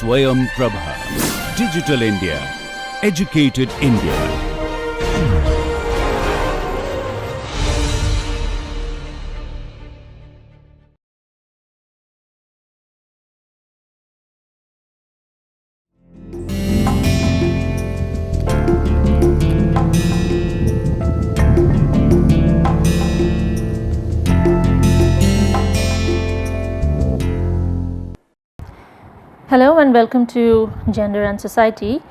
Swayam Prabha. Digital India. Educated India. Hello and welcome to Gender and Society.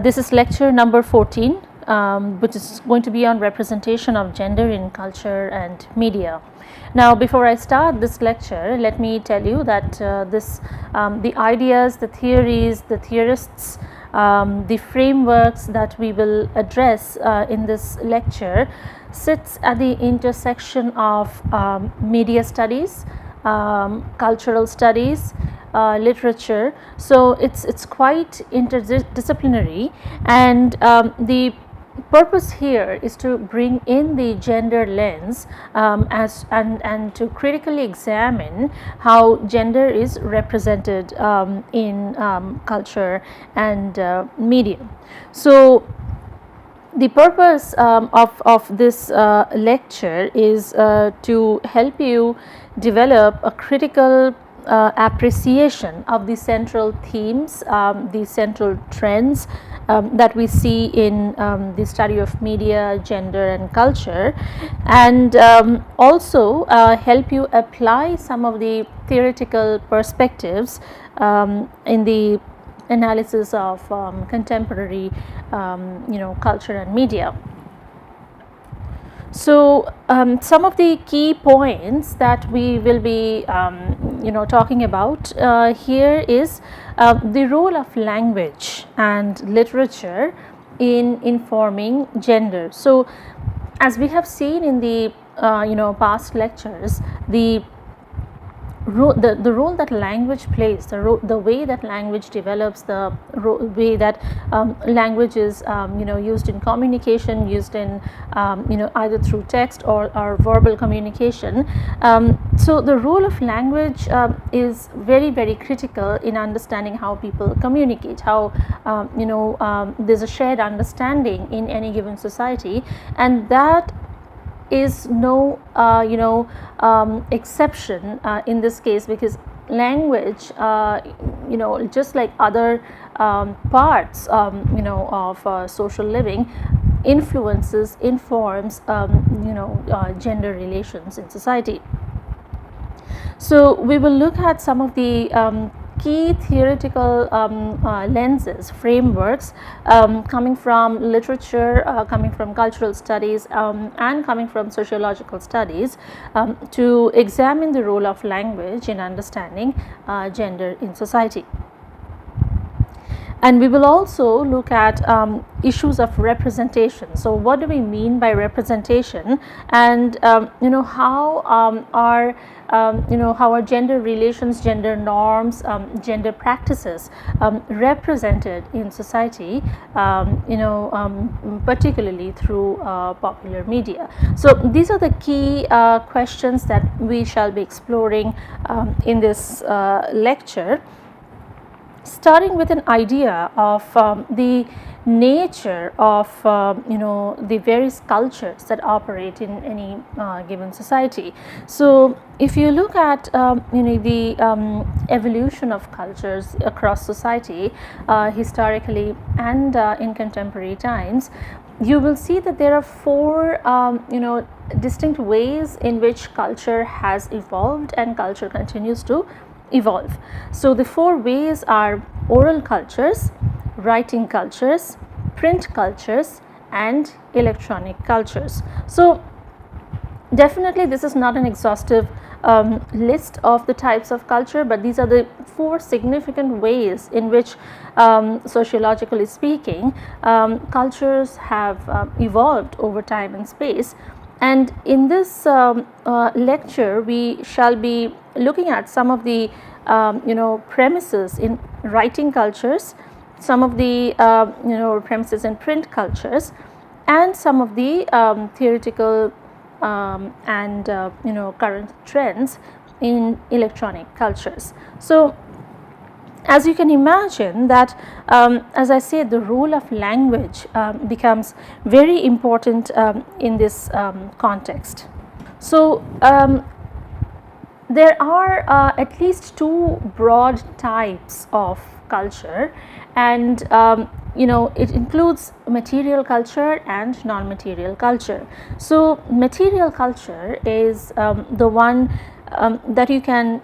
This is lecture number 14, which is going to be on representation of gender in culture and media. Now, before I start this lecture, let me tell you that the ideas, the theories, the theorists, the frameworks that we will address in this lecture sits at the intersection of media studies, cultural studies, literature. So it's quite interdisciplinary, and the purpose here is to bring in the gender lens and to critically examine how gender is represented in culture and media. So the purpose of this lecture is to help you develop a critical appreciation of the central themes, the central trends that we see in the study of media, gender and culture, and also help you apply some of the theoretical perspectives in the analysis of contemporary culture and media. So some of the key points that we will be talking about here is the role of language and literature in informing gender. So as we have seen in the past lectures, the role that language plays, the way that language develops, the way that language is used in communication, used in either through text or verbal communication. So the role of language is very, very critical in understanding how people communicate, how there's a shared understanding in any given society, and that is no exception in this case, because language just like other parts of social living informs gender relations in society. So we will look at some of the key theoretical lenses, frameworks coming from literature, coming from cultural studies, and coming from sociological studies to examine the role of language in understanding gender in society. And we will also look at issues of representation. So what do we mean by representation, and how our gender relations, gender norms, gender practices represented in society, particularly through popular media. So these are the key questions that we shall be exploring in this lecture, starting with an idea of the nature of the various cultures that operate in any given society. So if you look at the evolution of cultures across society, historically and in contemporary times, you will see that there are four distinct ways in which culture has evolved and culture continues to evolve. So the four ways are oral cultures, writing cultures, print cultures, and electronic cultures. So definitely this is not an exhaustive list of the types of culture, but these are the four significant ways in which sociologically speaking cultures have evolved over time and space. And in this lecture we shall be looking at some of the premises in writing cultures, some of the premises in print cultures, and some of the theoretical and current trends in electronic cultures. So as you can imagine that, as I said, the role of language becomes very important in this context. So, there are at least two broad types of culture, and it includes material culture and non-material culture. So, material culture is the one that you can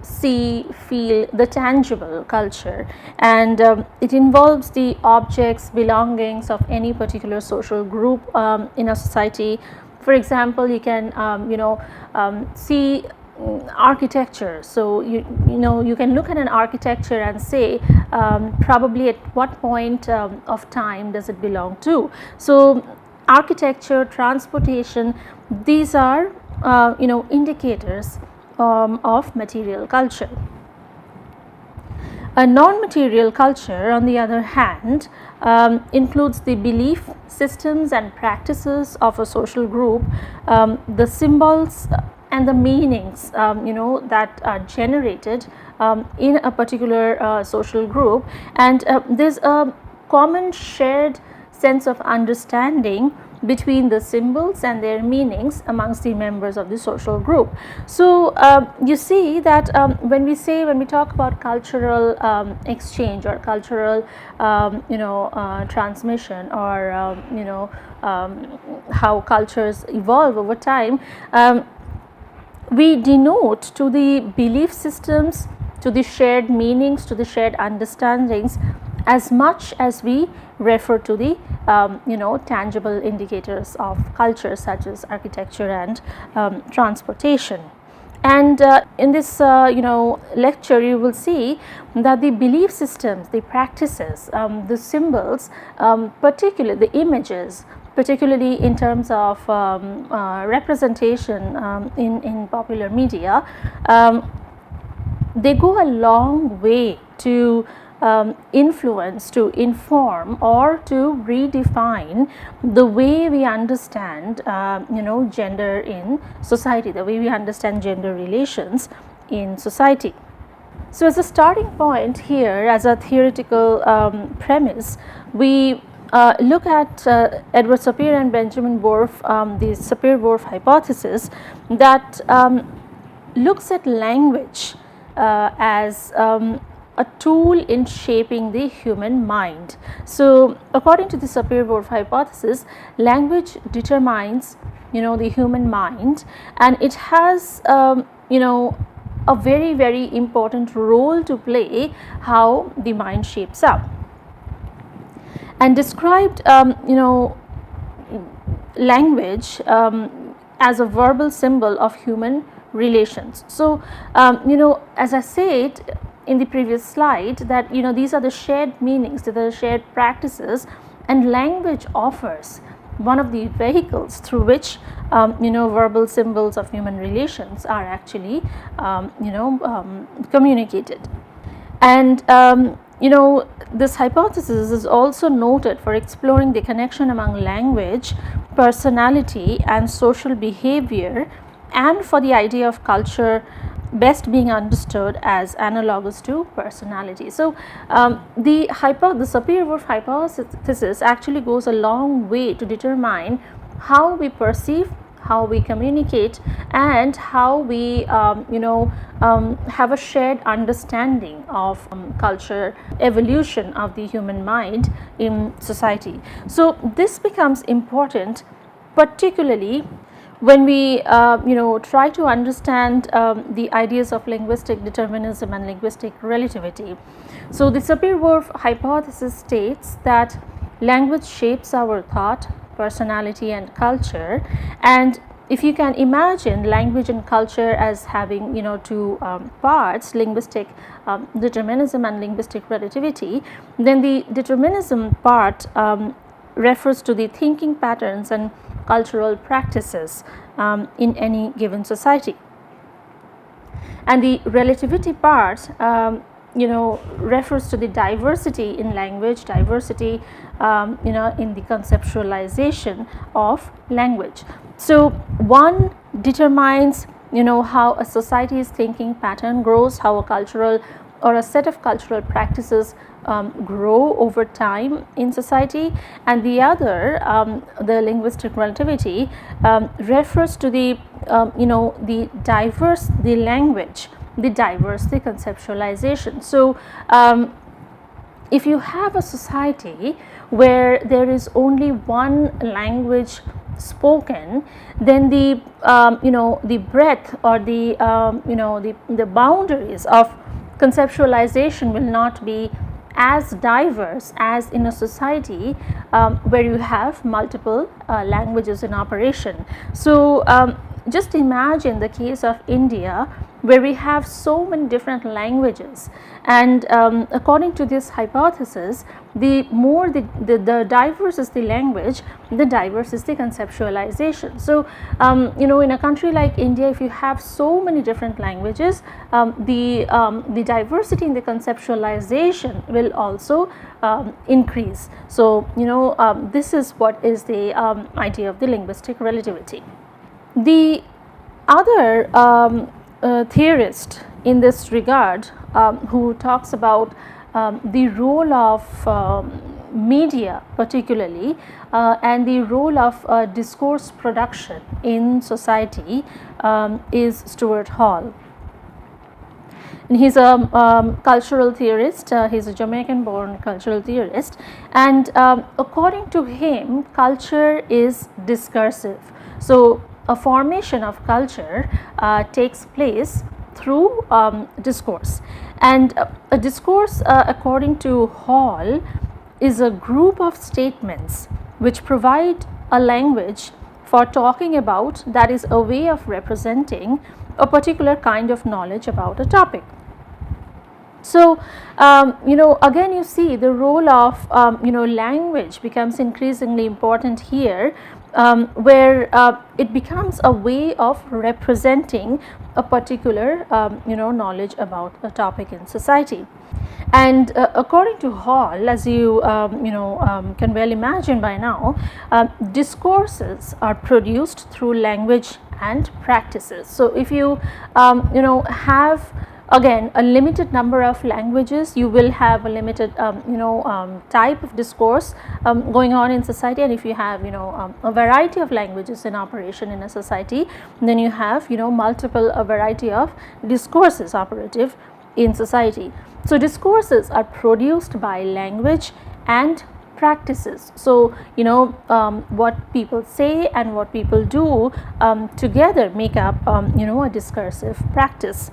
see, feel, the tangible culture, and it involves the objects, belongings of any particular social group in a society. For example, you can see architecture. So you can look at an architecture and say probably at what point of time does it belong to. So architecture, transportation, these are indicators of material culture. A non-material culture, on the other hand, includes the belief systems and practices of a social group, the symbols and the meanings that are generated in a particular social group, and there's a common shared sense of understanding between the symbols and their meanings amongst the members of the social group. So you see that when we talk about cultural exchange or cultural transmission, or how cultures evolve over time, we denote to the belief systems, to the shared meanings, to the shared understandings, as much as we refer to the tangible indicators of culture, such as architecture and transportation. And in this lecture, you will see that the belief systems, the practices, the symbols, particularly the images, particularly in terms of representation in popular media, they go a long way to influence, to inform, or to redefine the way we understand gender in society, the way we understand gender relations in society. So as a starting point here, as a theoretical premise, we look at Edward Sapir and Benjamin Worf, the Sapir-Whorf hypothesis, that looks at language as a tool in shaping the human mind. So according to the Sapir-Whorf hypothesis, language determines the human mind, and it has a very, very important role to play how the mind shapes up, and described language as a verbal symbol of human relations. So as I said in the previous slide, that these are the shared meanings, the shared practices, and language offers one of the vehicles through which verbal symbols of human relations are actually communicated. And this hypothesis is also noted for exploring the connection among language, personality, and social behavior, and for the idea of culture best being understood as analogous to personality. So the Sapir-Whorf hypothesis actually goes a long way to determine how we perceive, how we communicate, and how we have a shared understanding of culture, evolution of the human mind in society. So this becomes important, particularly when we try to understand the ideas of linguistic determinism and linguistic relativity. So the Sapir-Whorf hypothesis states that language shapes our thought, personality, and culture, and if you can imagine language and culture as having two parts, linguistic determinism and linguistic relativity, then the determinism part refers to the thinking patterns and cultural practices in any given society, and the relativity part refers to the diversity in language, diversity in the conceptualization of language. So one determines how a society's thinking pattern grows, how a cultural or a set of cultural practices grow over time in society, and the other, the linguistic relativity, refers to the the language, the diverse, the conceptualization. So if you have a society where there is only one language spoken, then the the breadth or the the boundaries of conceptualization will not be as diverse as in a society where you have multiple languages in operation. So just imagine the case of India, where we have so many different languages, and according to this hypothesis, the more the diverse is the language, the diverse is the conceptualization. So in a country like India, if you have so many different languages, the diversity in the conceptualization will also increase. So this is what is the idea of the linguistic relativity. The other theorist in this regard, who talks about the role of media particularly, and the role of discourse production in society, is Stewart Hall. And he's a cultural theorist. He's a Jamaican born cultural theorist, and according to him, culture is discursive. So a formation of culture takes place through discourse, and a discourse, according to Hall, is a group of statements which provide a language for talking about, that is a way of representing a particular kind of knowledge about a topic. So again you see the role of language becomes increasingly important here, where it becomes a way of representing a particular knowledge about a topic in society. And according to Hall, as you can well imagine by now, discourses are produced through language and practices. So if you have again a limited number of languages, you will have a limited type of discourse going on in society, and if you have a variety of languages in operation in a society, then you have a variety of discourses operative in society. So discourses are produced by language and practices. So what people say and what people do together make up a discursive practice.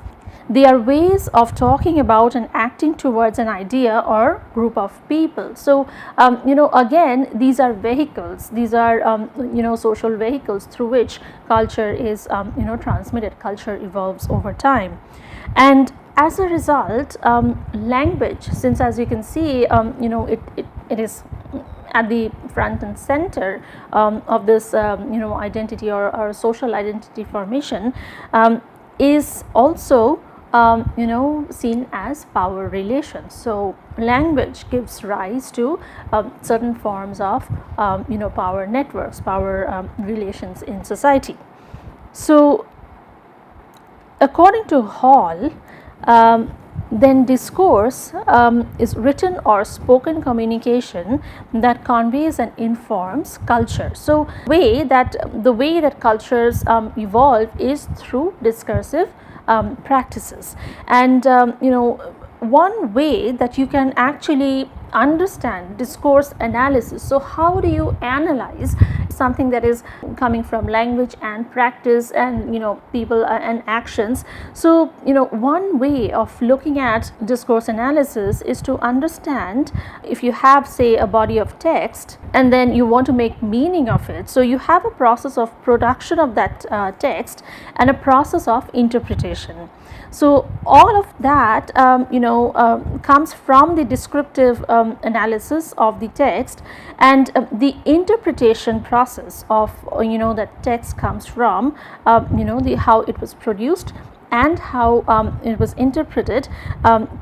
They are ways of talking about and acting towards an idea or group of people. So again, these are vehicles, these are social vehicles through which culture is transmitted. Culture evolves over time, and as a result, language, since as you can see it is at the front and center of this identity or social identity formation, is also seen as power relations. So language gives rise to certain forms of power networks, power relations in society. So according to Hall, then discourse is written or spoken communication that conveys and informs culture. So the way that cultures evolve is through discursive practices, and one way that you can actually understand discourse analysis. So how do you analyze something that is coming from language and practice and people and actions? So one way of looking at discourse analysis is to understand, if you have say a body of text and then you want to make meaning of it, so you have a process of production of that text and a process of interpretation. So all of that comes from the descriptive analysis of the text, and the interpretation process of that text comes from how it was produced and how it was interpreted,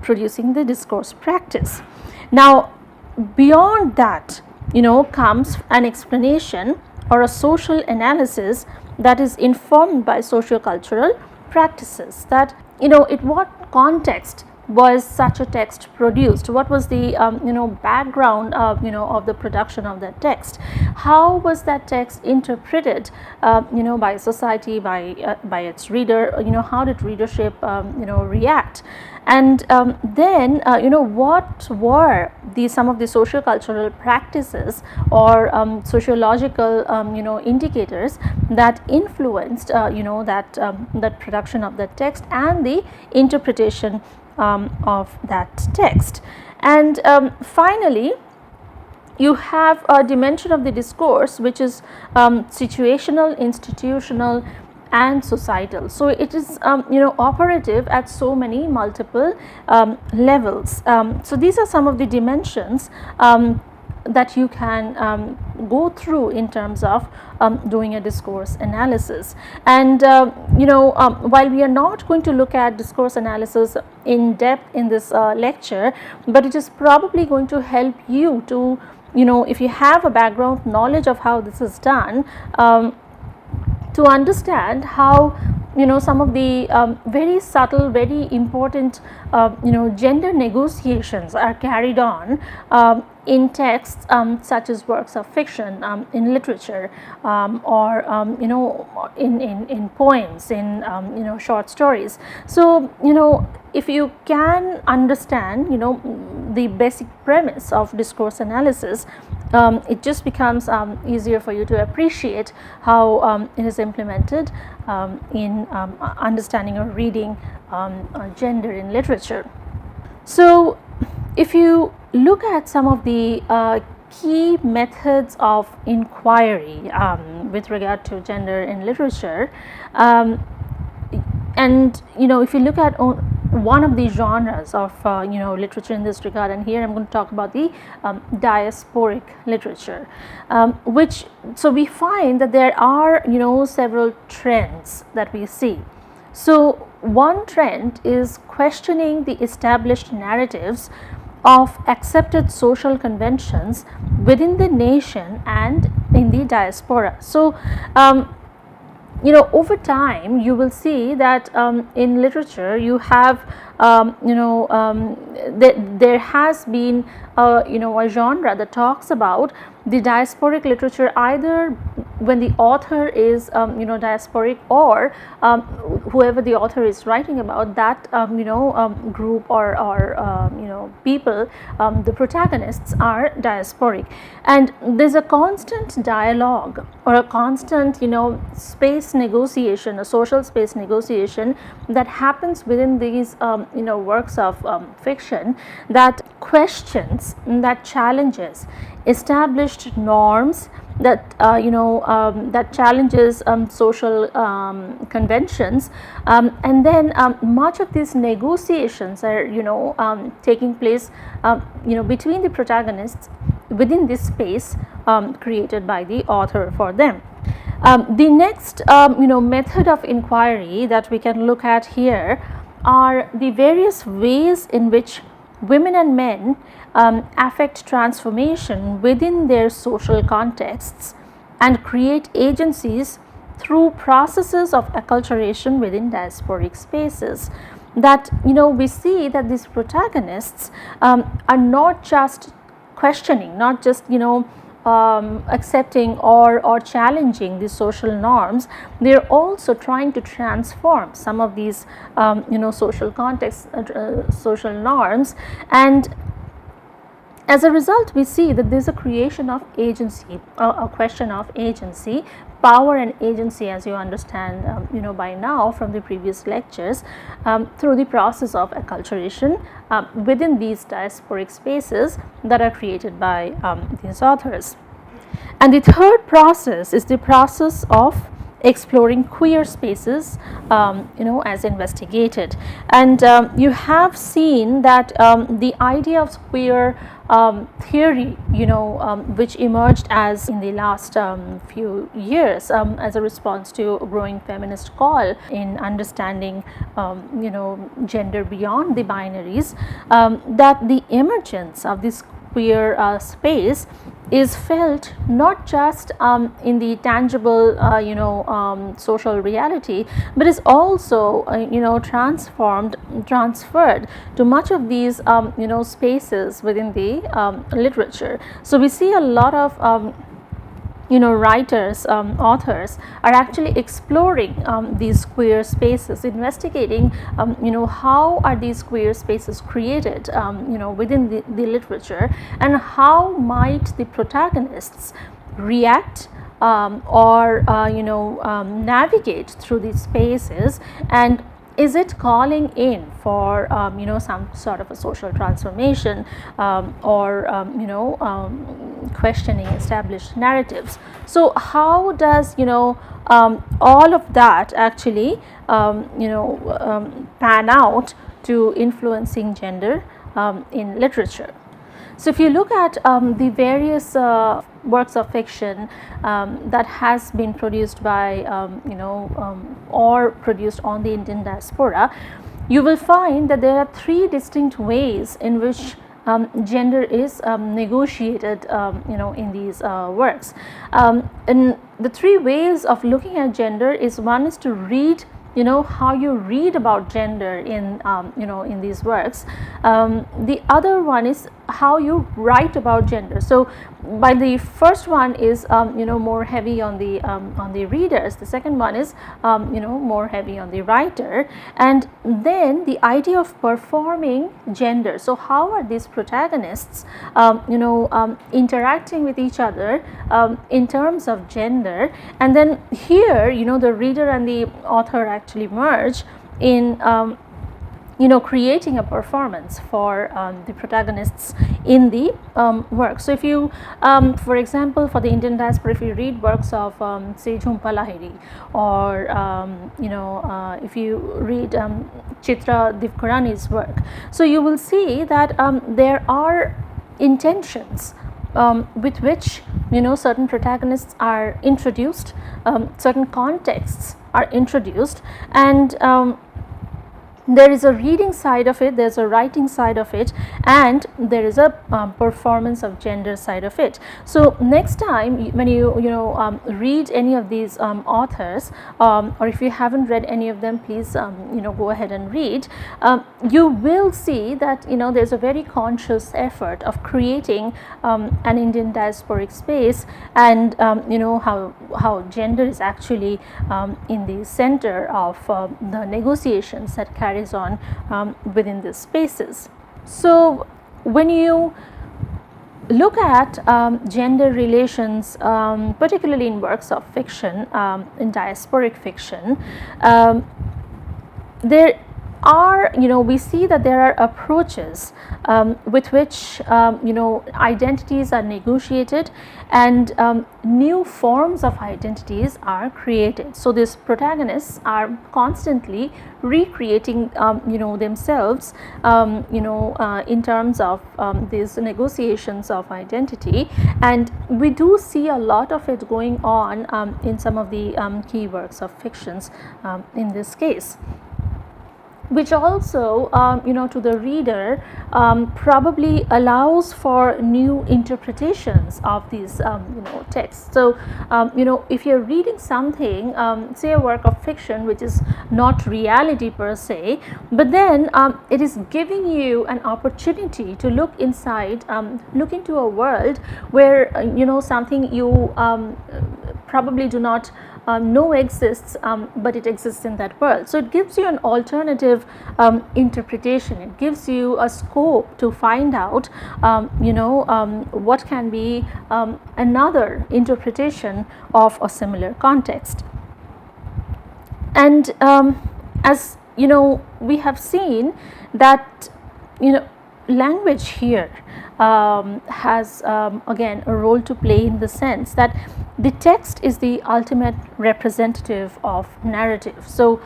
producing the discourse practice. Now beyond that comes an explanation or a social analysis that is informed by sociocultural practices, that in what context was such a text produced? What was the background of the production of that text? How was that text interpreted by society, by its reader? How did readership react? And then what were some of the socio-cultural practices or sociological indicators that influenced that production of that text and the interpretation of that text. And finally, you have a dimension of the discourse which is situational, institutional, and societal. So it is operative at so many multiple levels. So these are some of the dimensions that you can go through in terms of doing a discourse analysis. And while we are not going to look at discourse analysis in depth in this lecture, but it is probably going to help you to, if you have a background knowledge of how this is done, to understand how some of the very subtle, very important gender negotiations are carried on in texts such as works of fiction, in literature, or in poems, in short stories. So if you can understand the basic premise of discourse analysis, it just becomes easier for you to appreciate how it is implemented in understanding or reading gender in literature. So if you look at some of the key methods of inquiry with regard to gender in literature, and if you look at one of the genres of literature in this regard, and here I'm going to talk about the diasporic literature, so we find that there are several trends that we see. So one trend is questioning the established narratives of accepted social conventions within the nation and in the diaspora. So over time you will see that in literature you have there has been a genre that talks about the diasporic literature, either when the author is diasporic, or whoever the author is writing about, that group or people, the protagonists are diasporic, and there's a constant dialogue or a constant space negotiation, a social space negotiation that happens within these works of fiction, that questions, that challenges established norms, that that challenges social conventions, and then much of these negotiations are taking place between the protagonists within this space created by the author for them. The next method of inquiry that we can look at here are the various ways in which women and men affect transformation within their social contexts and create agencies through processes of acculturation within diasporic spaces. That we see that these protagonists are not just questioning, not just accepting or challenging these social norms. They're also trying to transform some of these social contexts, social norms, and as a result we see that there's a creation of agency, a question of agency, power and agency, as you understand by now from the previous lectures, through the process of acculturation within these diasporic spaces that are created by these authors. And the third process is the process of exploring queer spaces as investigated. And you have seen that the idea of queer theory which emerged as in the last few years as a response to a growing feminist call in understanding gender beyond the binaries, that the emergence of this queer space is felt not just in the tangible social reality, but is also transferred to much of these spaces within the literature. So we see a lot of writers, authors are actually exploring these queer spaces, investigating, how are these queer spaces created, within the literature, and how might the protagonists react or navigate through these spaces, and is it calling in for some sort of a social transformation, or questioning established narratives. So how does all of that actually pan out to influencing gender in literature? So if you look at the various works of fiction that has been produced by or produced on the Indian diaspora, you will find that there are three distinct ways in which gender is negotiated in these works. And the three ways of looking at gender is, one is to read how you read about gender in in these works. The other one is how you write about gender. So by the first one is more heavy on the readers. The second one is more heavy on the writer. And then the idea of performing gender. So how are these protagonists interacting with each other in terms of gender? And then here the reader and the author actually merge in creating a performance for the protagonists in the work. So if you, for example, for the Indian diaspora, if you read works of say Jhumpa Lahiri, or if you read Chitra Divkarani's work, so you will see that there are intentions with which certain protagonists are introduced, certain contexts are introduced, and there is a reading side of it, there is a writing side of it, and there is a performance of gender side of it. So next time when you read any of these authors, or if you haven't read any of them, please go ahead and read. You will see that there is a very conscious effort of creating an Indian diasporic space, and how gender is actually in the center of the negotiations that carries on within these spaces. So when you look at gender relations, particularly in works of fiction, in diasporic fiction, there are, we see that there are approaches with which identities are negotiated, and new forms of identities are created. So these protagonists are constantly recreating themselves in terms of these negotiations of identity, and we do see a lot of it going on in some of the key works of fictions in this case, which also to the reader probably allows for new interpretations of these texts. So if you're reading something, say a work of fiction which is not reality per se, but then it is giving you an opportunity to look inside, look into a world where something you probably do not know exists, but it exists in that world. So it gives you an alternative interpretation. It gives you a scope to find out what can be another interpretation of a similar context. And as we have seen that language here has again a role to play, in the sense that the text is the ultimate representative of narrative. So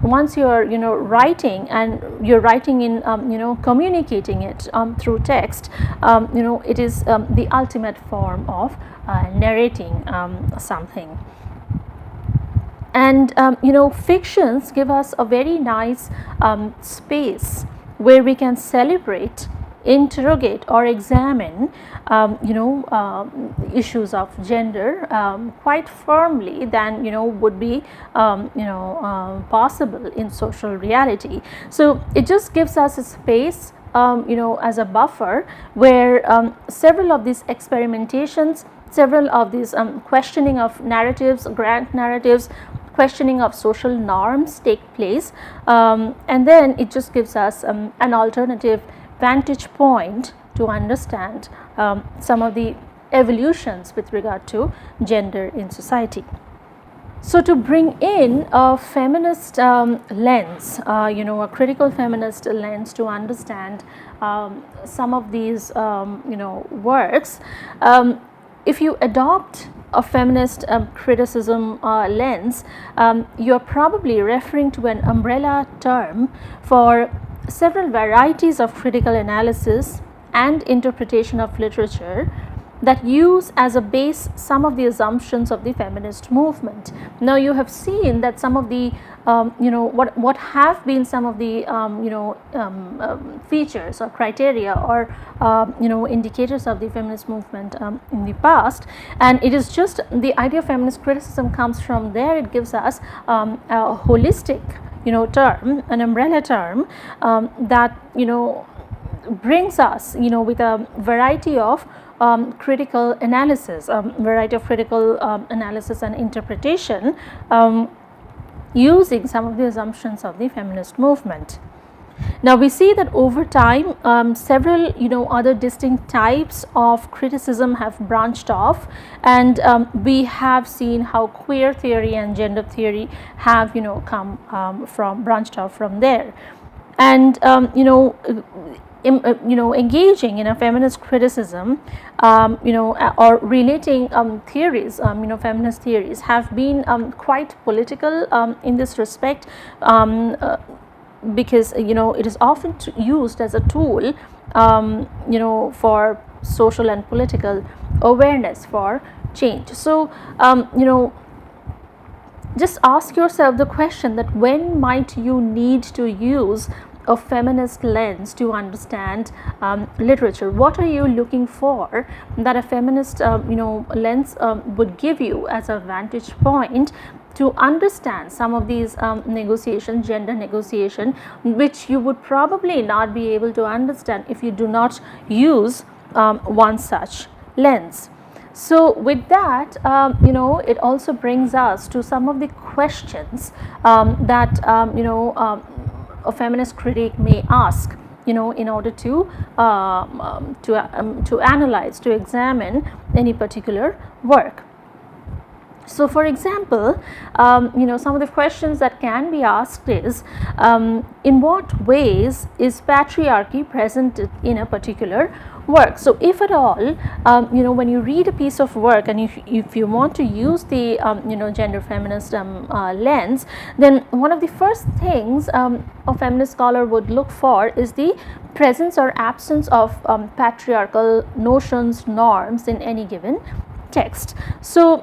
once you're writing, and you're writing in communicating it through text, it is the ultimate form of narrating something. And fictions give us a very nice space where we can celebrate interrogate or examine issues of gender quite firmly than would be possible in social reality. So it just gives us a space as a buffer where several of these experimentations, several of these questioning of narratives, grand narratives, questioning of social norms take place, and then it just gives us an alternative vantage point to understand some of the evolutions with regard to gender in society. So to bring in a feminist lens, a critical feminist lens to understand some of these works, if you adopt a feminist criticism lens, you are probably referring to an umbrella term for several varieties of critical analysis and interpretation of literature that use as a base some of the assumptions of the feminist movement. Now you have seen that some of the what have been some of the features or criteria or indicators of the feminist movement in the past, and it is just the idea of feminist criticism comes from there. It gives us a holistic term, an umbrella term that brings us with a variety of critical analysis, analysis and interpretation using some of the assumptions of the feminist movement. Now we see that over time several other distinct types of criticism have branched off, and we have seen how queer theory and gender theory have come branched off from there, and engaging in a feminist criticism, or relating theories, feminist theories have been quite political in this respect, because it is often used as a tool, for social and political awareness for change. So, just ask yourself the question that when might you need to use a feminist lens to understand literature? What are you looking for that a feminist lens would give you as a vantage point to understand some of these negotiations, gender negotiation, which you would probably not be able to understand if you do not use one such lens. So with that, it also brings us to some of the questions that a feminist critic may ask, in order to analyze, to examine any particular work. So for example, some of the questions that can be asked is, in what ways is patriarchy present in a particular work? So if at all, when you read a piece of work and if you want to use the gender feminist lens, then one of the first things a feminist scholar would look for is the presence or absence of patriarchal notions, norms in any given text. So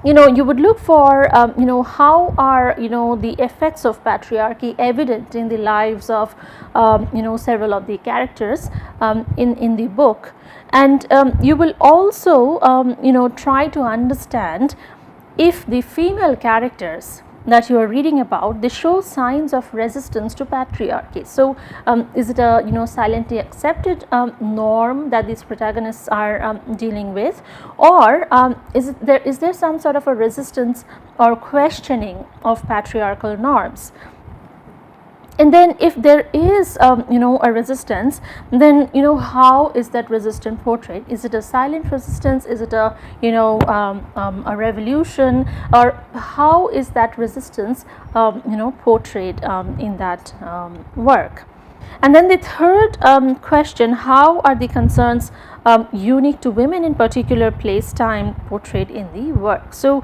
you would look for how are the effects of patriarchy evident in the lives of several of the characters in the book, and you will also try to understand if the female characters that you are reading about, they show signs of resistance to patriarchy. So is it a silently accepted norm that these protagonists are dealing with, or is there some sort of a resistance or questioning of patriarchal norms? And then if there is a resistance, then how is that resistance portrayed? Is it a silent resistance? Is it a a revolution, or how is that resistance portrayed in that work? And then the third question, how are the concerns unique to women in particular place, time portrayed in the work? So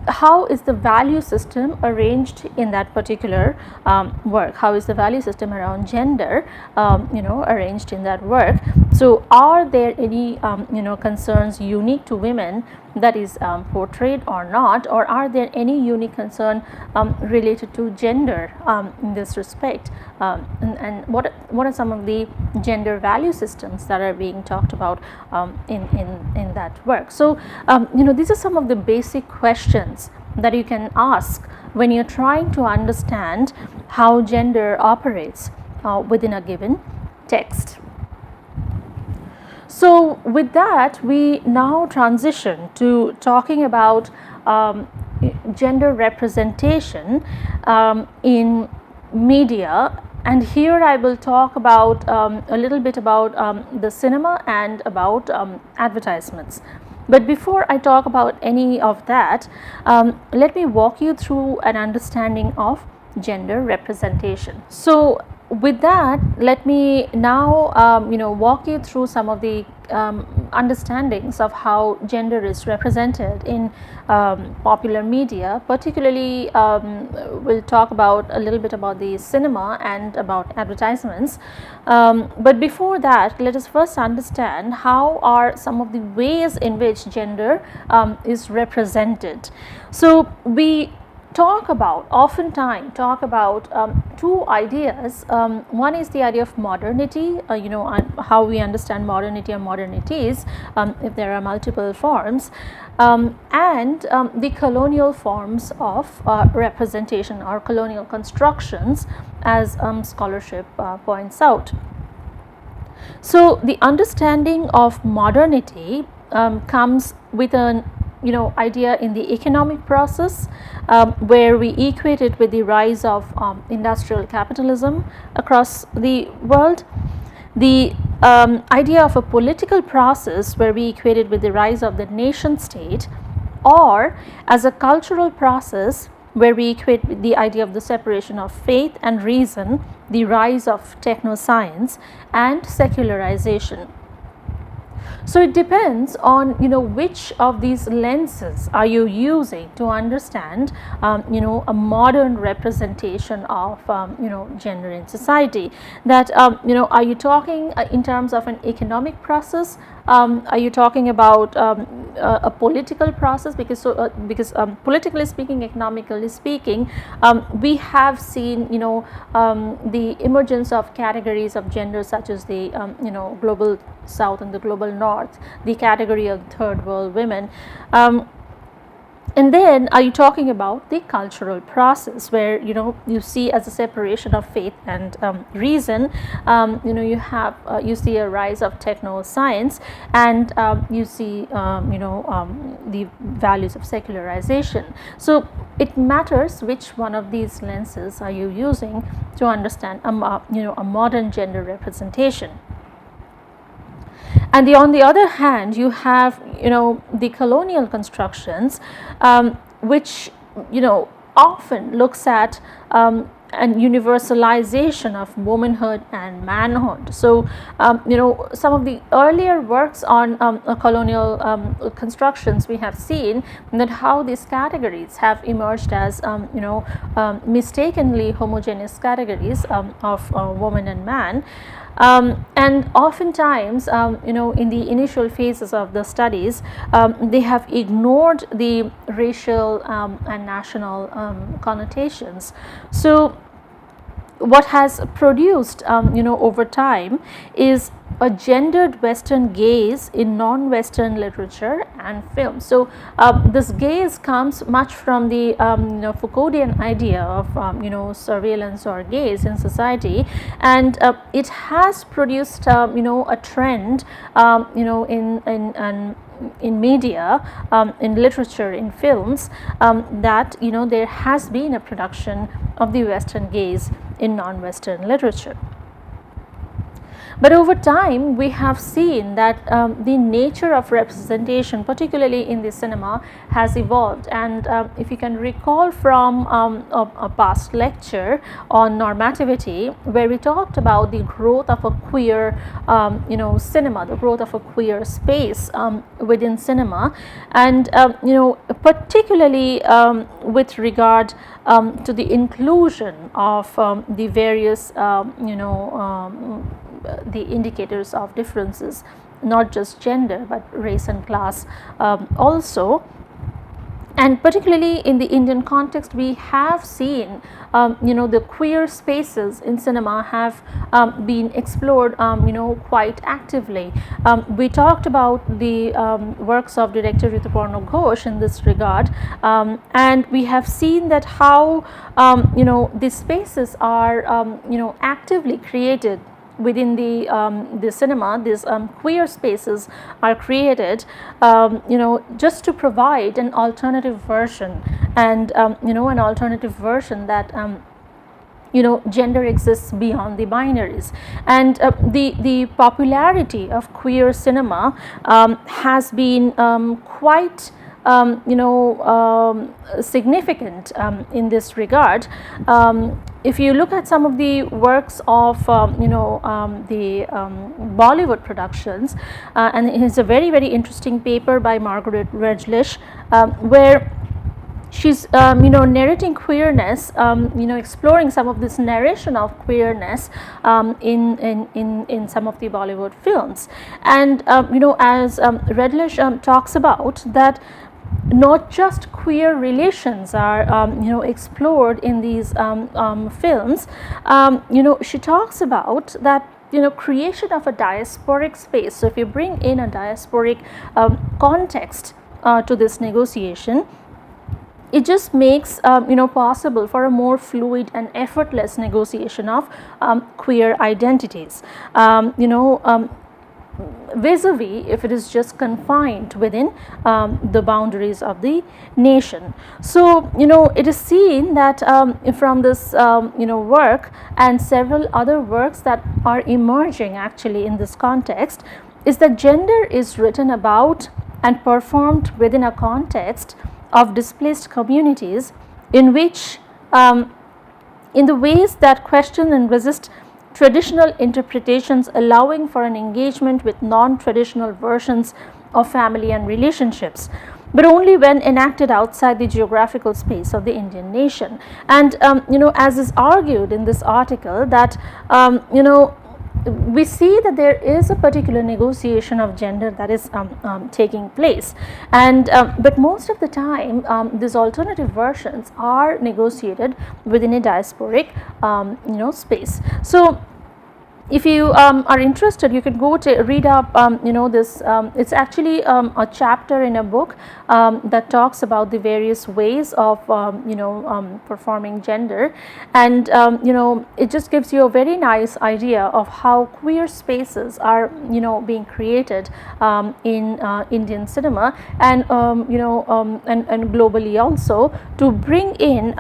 how is the value system arranged in that particular work? How is the value system around gender arranged in that work? So are there any concerns unique to women that is portrayed or not, or are there any unique concern related to gender in this respect, and what are some of the gender value systems that are being talked about in that work. So these are some of the basic questions that you can ask when you're trying to understand how gender operates within a given text. So with that, we now transition to talking about gender representation in media, and here I will talk about a little bit about the cinema and about advertisements. But before I talk about any of that, let me walk you through an understanding of gender representation. So with that, let me now walk you through some of the understandings of how gender is represented in popular media. Particularly, we'll talk about a little bit about the cinema and about advertisements. But before that, let us first understand how are some of the ways in which gender is represented. So we oftentimes talk about two ideas. One is the idea of modernity, how we understand modernity or modernities, if there are multiple forms, and the colonial forms of representation or colonial constructions, as scholarship points out. So the understanding of modernity comes with an idea in the economic process, where we equate it with the rise of industrial capitalism across the world. The idea of a political process, where we equate it with the rise of the nation state, or as a cultural process, where we equate with the idea of the separation of faith and reason, the rise of technoscience and secularization. So it depends on which of these lenses are you using to understand a modern representation of gender in society. That are you talking in terms of an economic process? Are you talking about a political process? Because politically speaking, economically speaking, we have seen the emergence of categories of gender, such as the global South and the global North, the category of third world women. And then are you talking about the cultural process, where you see as a separation of faith and reason, you see a rise of techno-science, and you see the values of secularization. So it matters which one of these lenses are you using to understand a modern gender representation. And on the other hand, you have the colonial constructions, which often looks at an universalization of womanhood and manhood. So some of the earlier works on colonial constructions, we have seen that how these categories have emerged as mistakenly homogeneous categories of woman and man. And oftentimes, in the initial phases of the studies, they have ignored the racial and national connotations. So what has produced over time is a gendered Western gaze in non-Western literature and film. So this gaze comes much from the Foucauldian idea of surveillance or gaze in society, and it has produced a trend in media, in literature, in films, that there has been a production of the Western gaze in non-Western literature. But over time, we have seen that the nature of representation, particularly in the cinema, has evolved. And if you can recall from a past lecture on normativity, where we talked about the growth of a queer cinema, the growth of a queer space within cinema, and particularly with regard to the inclusion of the various the indicators of differences, not just gender but race and class also. And particularly in the Indian context, we have seen the queer spaces in cinema have been explored quite actively. We talked about the works of director Rituparna Ghosh in this regard, and we have seen that how these spaces are actively created within the cinema. These queer spaces are created just to provide an alternative version, and an alternative version that gender exists beyond the binaries. And the popularity of queer cinema has been quite significant in this regard. If you look at some of the works of the Bollywood productions, and it's a very, very interesting paper by Margaret Redlish, where she's narrating queerness, exploring some of this narration of queerness in some of the Bollywood films. And as Redlish talks about that, not just queer relations are explored in these films. She talks about that creation of a diasporic space. So if you bring in a diasporic context to this negotiation, it just makes possible for a more fluid and effortless negotiation of queer identities. Vis-a-vis if it is just confined within the boundaries of the nation. So it is seen that from this work and several other works that are emerging actually in this context, is that gender is written about and performed within a context of displaced communities in which in the ways that question and resist traditional interpretations, allowing for an engagement with non-traditional versions of family and relationships, but only when enacted outside the geographical space of the Indian nation. And as is argued in this article, that we see that there is a particular negotiation of gender that is taking place, and but most of the time these alternative versions are negotiated within a diasporic space. So if you are interested, you can go to read up this it's actually a chapter in a book that talks about the various ways of performing gender, and it just gives you a very nice idea of how queer spaces are being created in Indian cinema, and and globally also, to bring in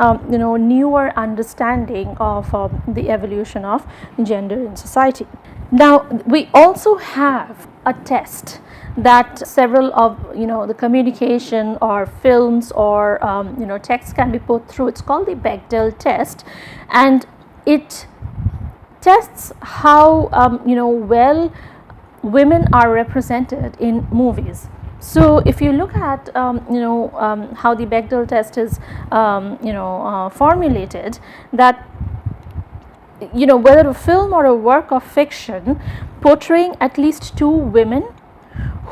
newer understanding of the evolution of gender in society. Now we also have a test that several of the communication or films or texts can be put through. It's called the Bechdel Test, and it tests how well women are represented in movies. So if you look at how the Bechdel test is formulated, that whether a film or a work of fiction portraying at least two women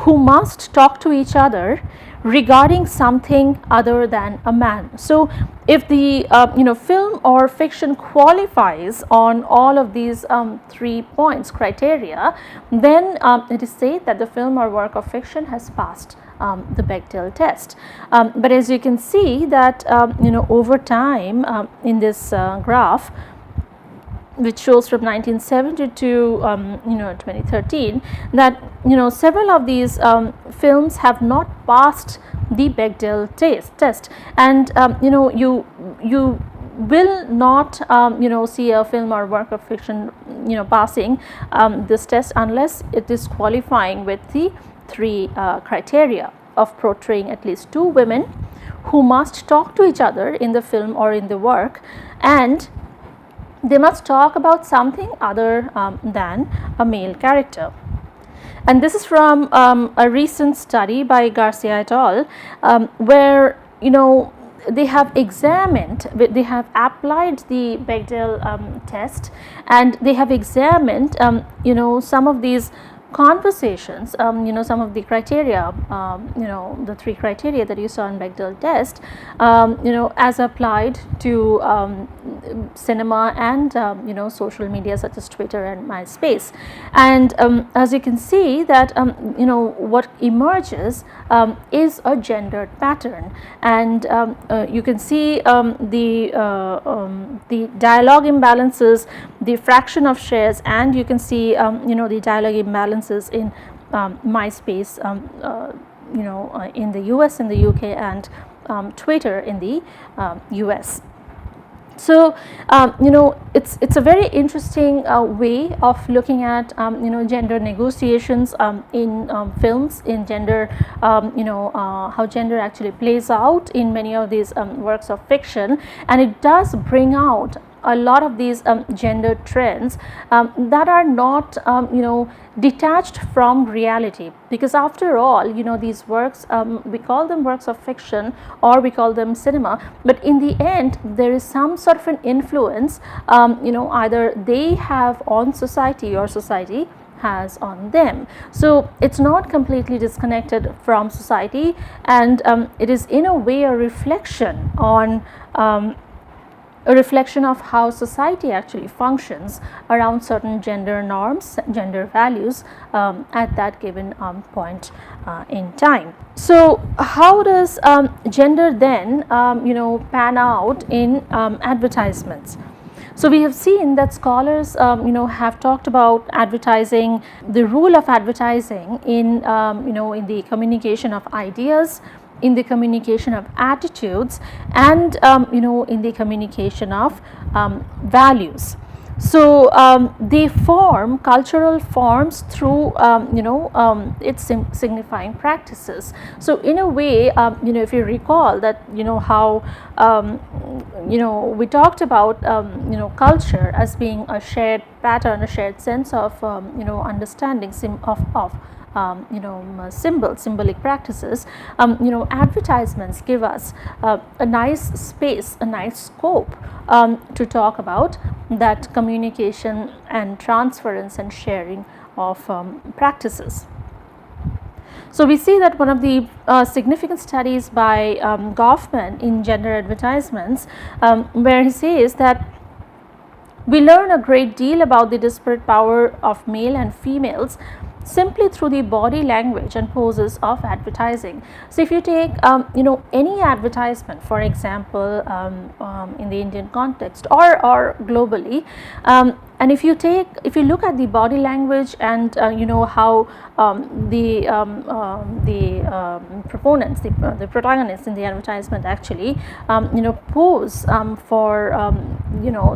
who must talk to each other regarding something other than a man. So if the film or fiction qualifies on all of these 3 points criteria, then it is said that the film or work of fiction has passed the Bechdel test. But as you can see that over time in this graph, which shows from 1970 to 2013, that several of these films have not passed the Bechdel test, and you will not see a film or work of fiction passing this test unless it is qualifying with the 3 criteria of portraying at least two women who must talk to each other in the film or in the work, and they must talk about something other than a male character. And this is from a recent study by Garcia et al., where they have examined, they have applied the Bechdel test, and they have examined some of these conversations, some of the criteria, the 3 criteria that you saw in Bechdel test, as applied to cinema and social media such as Twitter and MySpace. And as you can see that what emerges is a gendered pattern, and you can see the dialogue imbalances, the fraction of shares, and you can see the dialogue imbalances in MySpace, in the US, in the UK, and Twitter in the US. So it's a very interesting way of looking at gender negotiations in films, in gender, how gender actually plays out in many of these works of fiction, and it does bring out a lot of these gender trends that are not detached from reality, because after all these works, we call them works of fiction or we call them cinema, but in the end there is some sort of an influence either they have on society or society has on them. So it's not completely disconnected from society, and it is in a way a reflection on a reflection of how society actually functions around certain gender norms, gender values at that given point in time. So how does gender then pan out in advertisements? So we have seen that scholars have talked about advertising, the role of advertising in in the communication of ideas, in the communication of attitudes, and in the communication of values. So they form cultural forms through its signifying practices. So in a way, if you recall that how we talked about culture as being a shared pattern, a shared sense of understanding of symbolic practices. Advertisements give us a nice space, a nice scope to talk about that communication and transference and sharing of practices. So we see that one of the significant studies by Goffman in gender advertisements, where he says that we learn a great deal about the disparate power of male and females simply through the body language and poses of advertising. So if you take any advertisement, for example, in the Indian context or globally, and if you look at the body language and how the proponents, the protagonists in the advertisement actually pose for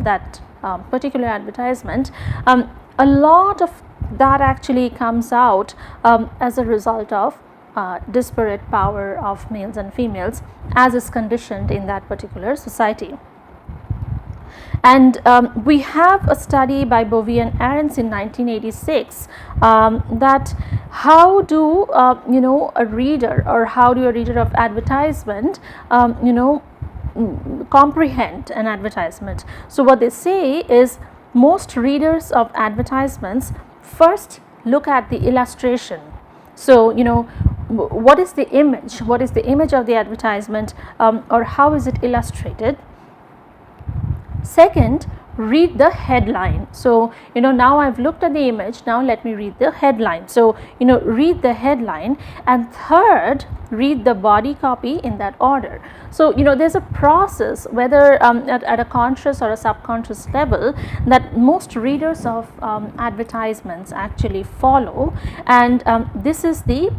that particular advertisement, a lot of that actually comes out as a result of disparate power of males and females as is conditioned in that particular society. And we have a study by Bovee and Ahrens in 1986 that how do a reader, or how do a reader of advertisement comprehend an advertisement. So what they say is most readers of advertisements first look at the illustration. So what is the image? What is the image of the advertisement, or how is it illustrated? Second, read the headline. So now I've looked at the image, now let me read the headline. So read the headline, and third, read the body copy in that order. So there's a process, whether at a conscious or a subconscious level, that most readers of advertisements actually follow, and this is the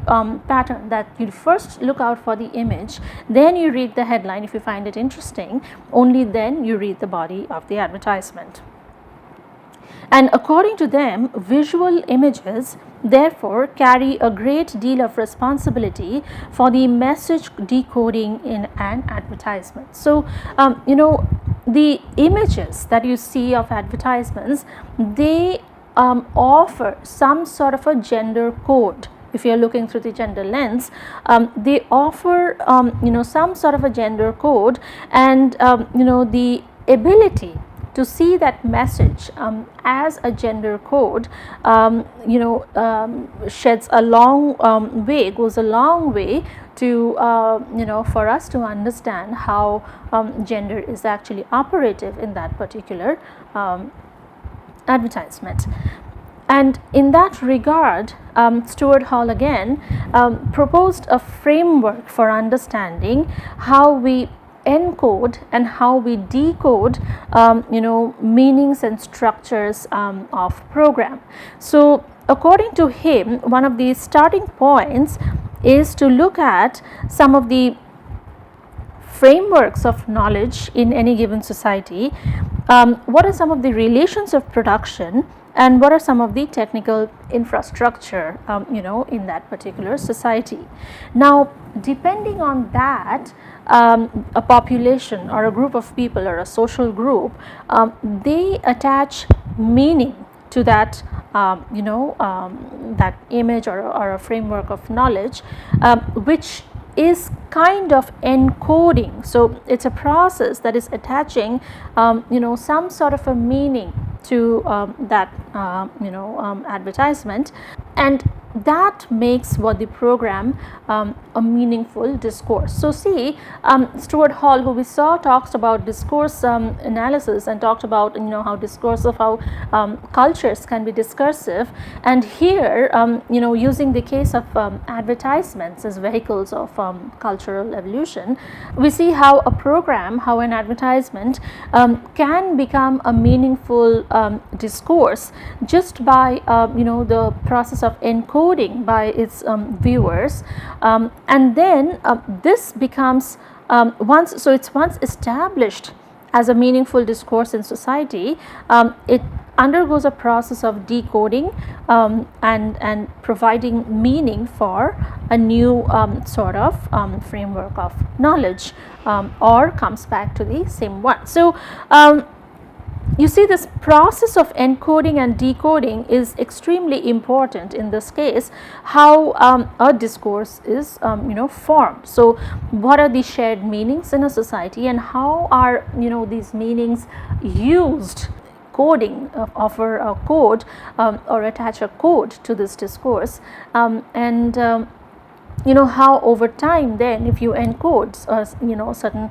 pattern that you first look out for the image, then you read the headline if you find it interesting, only then you read the body of the advertisement. And according to them, visual images therefore carry a great deal of responsibility for the message decoding in an advertisement. So the images that you see of advertisements, they offer some sort of a gender code if you're looking through the gender lens, they offer some sort of a gender code, and the ability to see that message as a gender code sheds a long way, goes a long way to for us to understand how gender is actually operative in that particular advertisement. And in that regard, Stewart Hall again proposed a framework for understanding how we encode and how we decode meanings and structures of program. So according to him, one of the starting points is to look at some of the frameworks of knowledge in any given society. What are some of the relations of production, and what are some of the technical infrastructure in that particular society. Now, depending on that, a population or a group of people or a social group, they attach meaning to that that image or a framework of knowledge, which is kind of encoding. So it's a process that is attaching some sort of a meaning to that advertisement, and that makes what the program a meaningful discourse. So see, Stewart Hall, who we saw, talks about discourse analysis and talked about how discursive, how cultures can be discursive, and here using the case of advertisements as vehicles of cultural evolution, we see how a program, how an advertisement can become a meaningful discourse just by the process of encoding by its viewers, and then this becomes once established as a meaningful discourse in society, it undergoes a process of decoding and providing meaning for a new sort of framework of knowledge, or comes back to the same one. So you see, this process of encoding and decoding is extremely important in this case, how a discourse is formed. So what are the shared meanings in a society, and how are these meanings used? Coding, offer a code or attach a code to this discourse, and how over time then, if you encode certain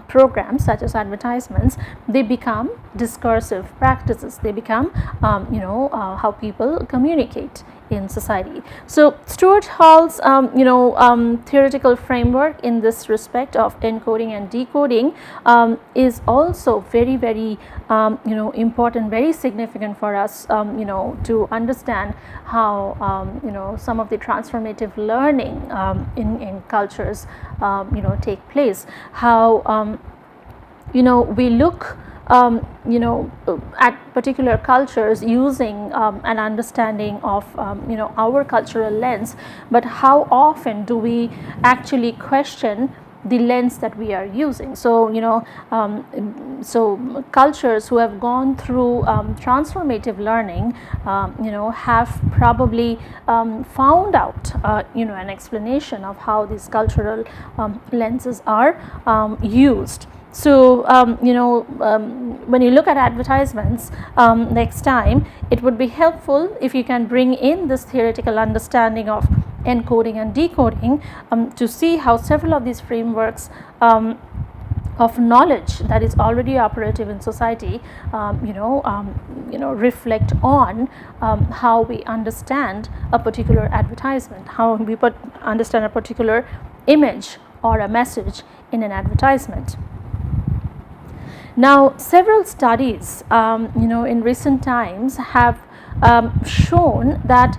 programs such as advertisements, they become discursive practices, they become how people communicate in society. So Stewart Hall's theoretical framework in this respect of encoding and decoding is also very, very important, very significant for us to understand how some of the transformative learning in cultures take place, how we look at particular cultures using an understanding of our cultural lens, but how often do we actually question the lens that we are using? So so cultures who have gone through transformative learning have probably found out an explanation of how these cultural lenses are used. So when you look at advertisements next time, it would be helpful if you can bring in this theoretical understanding of encoding and decoding to see how several of these frameworks of knowledge that is already operative in society reflect on how we understand a particular advertisement, how we understand a particular image or a message in an advertisement. Now, several studies in recent times have shown that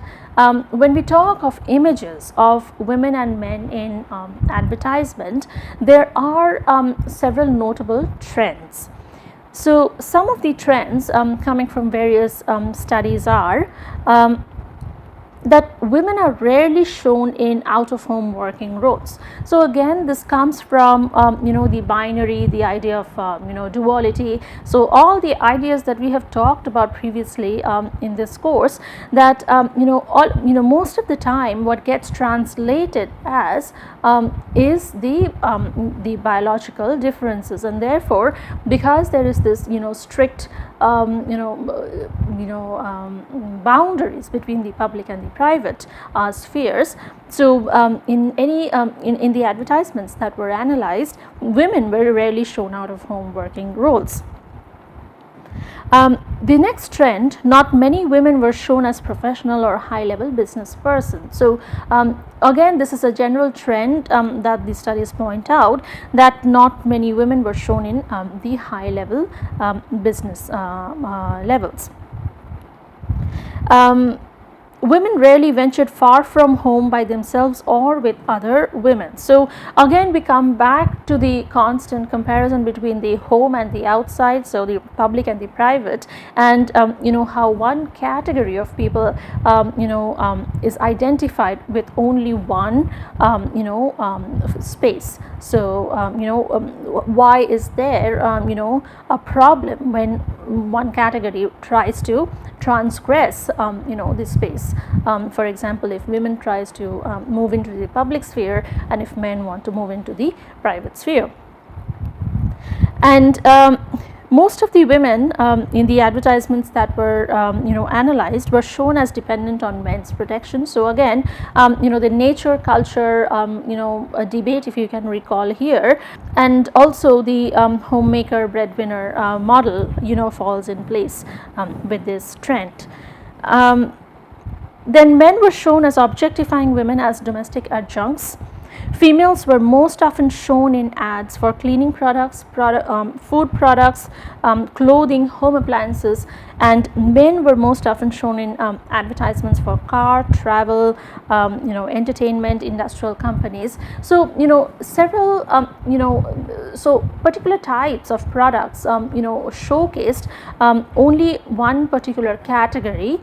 when we talk of images of women and men in advertisement, there are several notable trends. So some of the trends coming from various studies are that women are rarely shown in out-of-home working roles. So again, this comes from the binary, the idea of duality. So all the ideas that we have talked about previously in this course, that most of the time what gets translated as is the biological differences, and therefore because there is this strict boundaries between the public and the private spheres. So in the advertisements that were analyzed, women were rarely shown out of home working roles. The next trend, not many women were shown as professional or high-level business persons. So again, this is a general trend that the studies point out, that not many women were shown in the high-level business levels. Women rarely ventured far from home by themselves or with other women. So again, we come back to the constant comparison between the home and the outside, so the public and the private, and how one category of people is identified with only one space. So why is there a problem when one category tries to transgress this space? For example, if women tries to move into the public sphere, and if men want to move into the private sphere. And most of the women in the advertisements that were analyzed were shown as dependent on men's protection. So again, the nature culture a debate, if you can recall here, and also the homemaker breadwinner model falls in place with this trend. Then men were shown as objectifying women as domestic adjuncts. Females were most often shown in ads for cleaning products, food products, clothing, home appliances, and men were most often shown in advertisements for car, travel, entertainment, industrial companies. So several so particular types of products showcased only one particular category,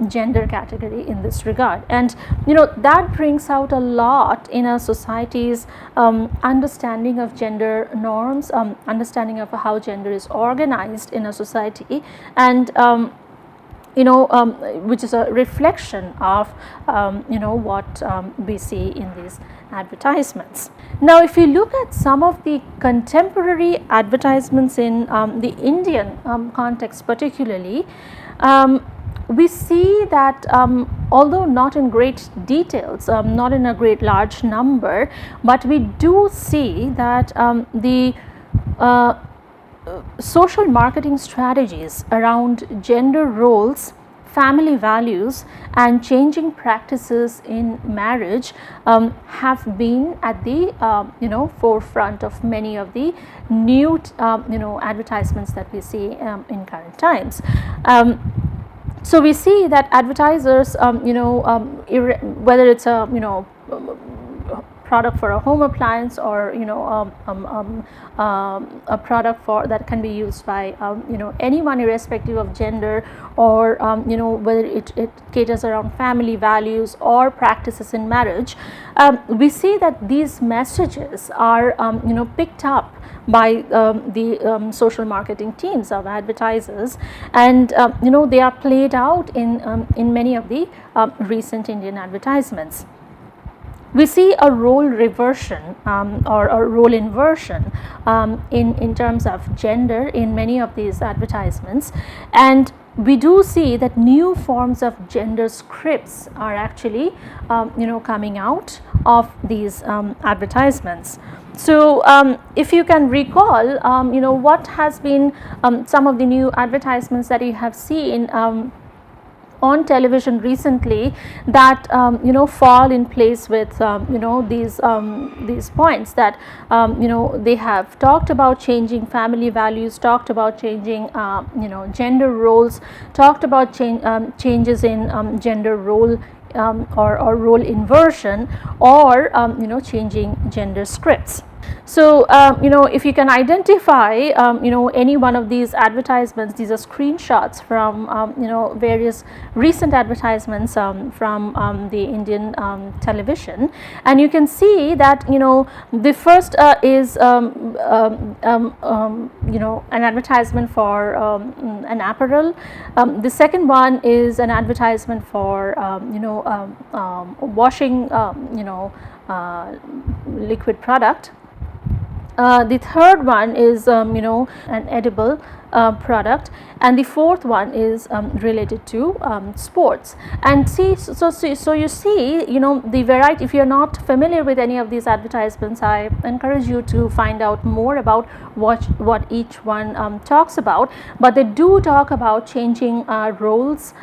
gender category in this regard, and that brings out a lot in a society's understanding of gender norms, understanding of how gender is organized in a society, and which is a reflection of what we see in these advertisements. Now, if you look at some of the contemporary advertisements in the Indian context particularly, we see that although not in great details, not in a great large number, but we do see that the social marketing strategies around gender roles, family values, and changing practices in marriage have been at the forefront of many of the new advertisements that we see in current times. So we see that advertisers, whether it's a product for a home appliance, or a product for that can be used by anyone irrespective of gender, or whether it caters around family values or practices in marriage, we see that these messages are picked up by the social marketing teams of advertisers, and they are played out in many of the recent Indian advertisements. We see a role reversion or a role inversion in terms of gender in many of these advertisements, and we do see that new forms of gender scripts are actually coming out of these advertisements. So if you can recall what has been some of the new advertisements that you have seen on television recently that fall in place with these points, that they have talked about changing family values, talked about changing gender roles, talked about changes in gender role or role inversion, or changing gender scripts. So, if you can identify, any one of these advertisements, these are screenshots from, various recent advertisements from the Indian television, and you can see that, the first is, an advertisement for an apparel. The second one is an advertisement for, washing, liquid product. The third one is, an edible product, and the fourth one is related to sports. And see, so you see, the variety. If you're not familiar with any of these advertisements, I encourage you to find out more about what each one talks about. But they do talk about changing roles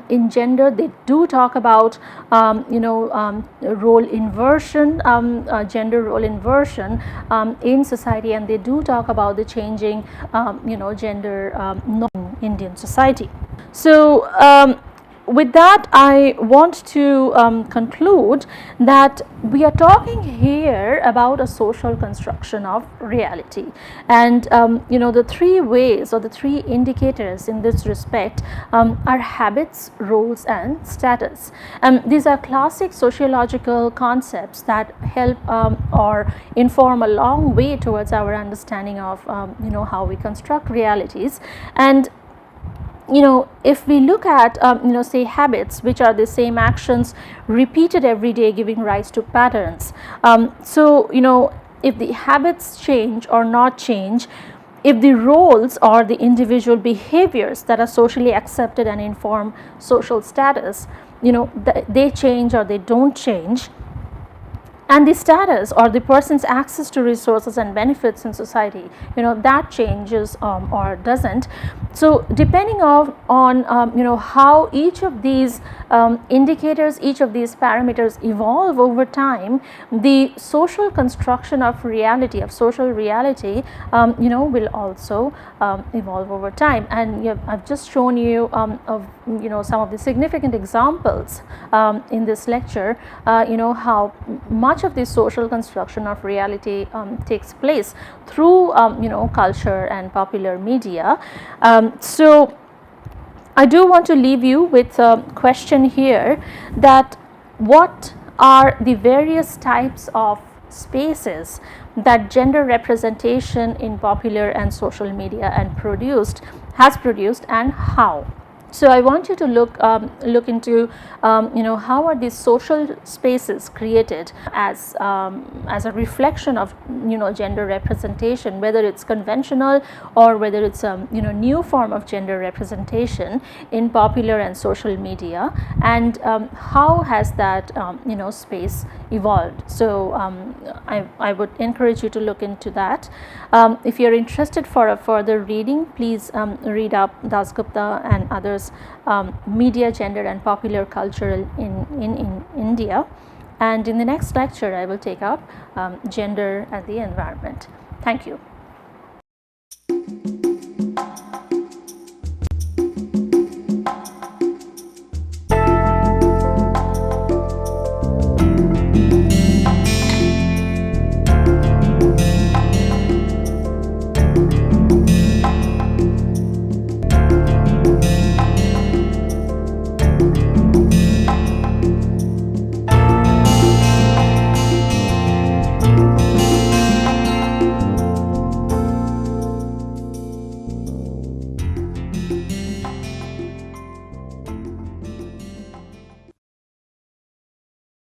in gender. They do talk about role inversion, gender role inversion in society, and they do talk about the changing gender norm in Indian society. So with that, I want to conclude that we are talking here about a social construction of reality, and the three ways or the three indicators in this respect are habits, roles, and status. These are classic sociological concepts that help or inform a long way towards our understanding of how we construct realities. And if we look at, say habits, which are the same actions repeated every day giving rise to patterns. So, if the habits change or not change, if the roles or the individual behaviors that are socially accepted and inform social status, they change or they don't change, and the status or the person's access to resources and benefits in society, that changes or doesn't. So depending on how each of these indicators, each of these parameters evolve over time, the social construction of reality, of social reality, will also evolve over time. And I've just shown you of some of the significant examples in this lecture, how much of this social construction of reality takes place through culture and popular media. So I do want to leave you with a question here, that what are the various types of spaces that gender representation in popular and social media has produced, and how? So I want you to look into how are these social spaces created as a reflection of gender representation, whether it's conventional or whether it's a new form of gender representation in popular and social media, and how has that space evolved. So I would encourage you to look into that. If you're interested for a further reading, please read up Dasgupta and others, media, gender and popular culture in India. And in the next lecture I will take up gender and the environment. Thank you.